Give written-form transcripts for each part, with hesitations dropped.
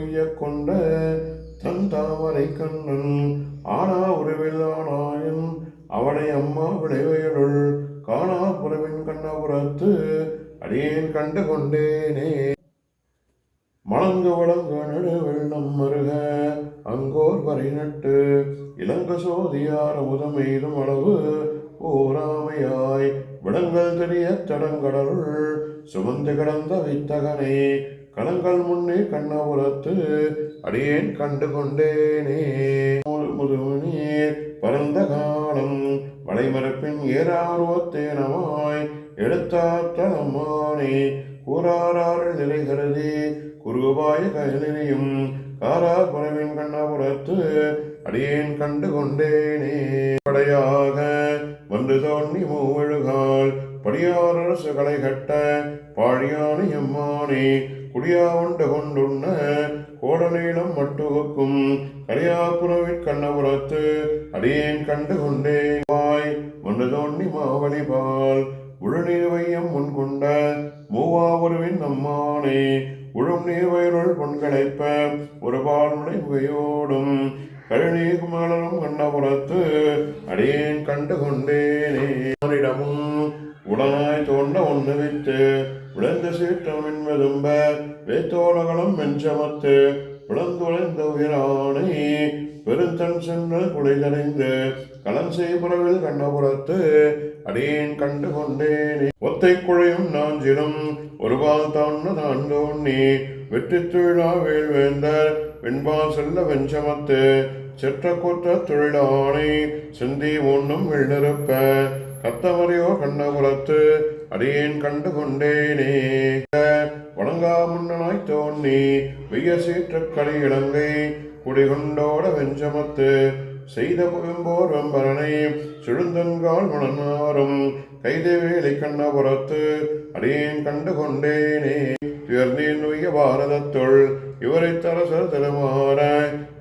உய்ய கொண்ட தன் தாமரை கண்ணன் ஆனா உருவில் ஆனாயன் அவனை அம்மா விளைவையுள் காணா புறவின் கண்ணபுரத்து அடியேன் கண்டு கொண்டேனே. மலங்கு வளங்க நடுவெள்ளம் மருக அங்கோர் வரை நட்டு இளங்க சோதியார் முதமெய்தும் அளவு ஓராமையாய் விடங்கள் தெரிய தடங்கடலுள் சுமந்து கிடந்த வித்தகனை கலங்கள் முன்னே கண்ணபுரத்து அடியேன் கண்டு கொண்டேனே. முதுமணீர் பரந்த காலம் வளைமரப்பின் ஏறாருவத்தேனமாய் எடுத்தாற்றனம்மானே கூறாறு நிலை கருதி குருபாய கையிலையும் காரார் புறவின் கண்ணபுரத்து அடியேன் கண்டு கொண்டேனே. படையாக வந்து தோன்றி மூவழுகால் படியாரசு களை கட்ட பாழியானை எம்மானே குடியா உண்டு கொண்டுண்ண கோடநீளம் மட்டுக்கும் கரியாப்புறவின் கண்ணபுரத்து அடியேன் கண்டு கொண்டேன். வாய் வந்து தோன்றி மாவழிபால் உழுநீர் வையம் முன்கொண்ட மூவாவுருவின் அம்மானே உழும் நீர் வயருள் பொன்களைப்ப ஒரு பால்முனை முகையோடும் கழுநீர் மலரும் கண்ணபுரத்து அடியேன் கண்டு கொண்டேனே. இடமும் உடனாய் தோண்ட ஒன்று வித்து விளைந்த சீற்றமின் வெதும்ப வேத்தோலகலம் வெஞ்சமத்து விளந்துழைந்த உயிரானை பெருந்தன் சென்ற குடைதடைந்து கலன்சை புறவில் கண்ணபுரத்து அடியேன் கண்டு கொண்டேனே. ஒத்தை குழையும் நாஞ்சிலும் ஒருபால் தாண்ட நான் தோண்ணி வெற்றி தொழிலா வேள்வேந்தர் வெண்பால் செல்ல வெஞ்சமத்து செற்ற கொற்ற தொழிலானை சிந்தி ஒன்னும் வெள்ளிருப்ப கத்தமறையோ கண்ணபுரத்து அடியேன் கண்டு கொண்டேனே. வணங்கா முன்னனாய் தோண்ணி வெய்ய சீற்ற களி இலங்கை குடிகொண்டோட வெஞ்சமத்து செய்த புயம்போர் வெம்பரனை செழுந்தன்கால் மணனாரும் கைதை வேலை கண்ணபுரத்து அடியேன் கண்டு கொண்டேனே. துயர்நீர் நுய்ய பாரதத்துள் இவரை தரசர் திருமாற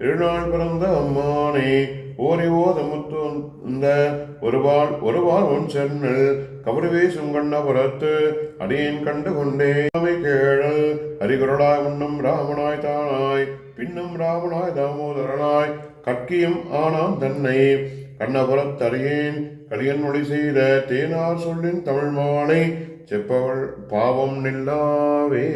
இருநாள் பிறந்த அம்மானை ஓரி ஓதமுத்து ஒருவாள் ஒன் சென்னல் கபடி வீசும் கண்ணபுரத்து அடியேன் கண்டு கொண்டேன். கேழல் அரிகுரலாய் முன்னும் ராமனாய் தானாய் பின்னும் ராமனாய் தாமோதரனாய் கற்கியும் ஆனாம் தன்னை கண்ணபுரத்தறியேன் கலியன் மொழி செய்த தேனார் சொல்லின் தமிழ் மாலை செப்பவள் பாவம் நில்லாவே.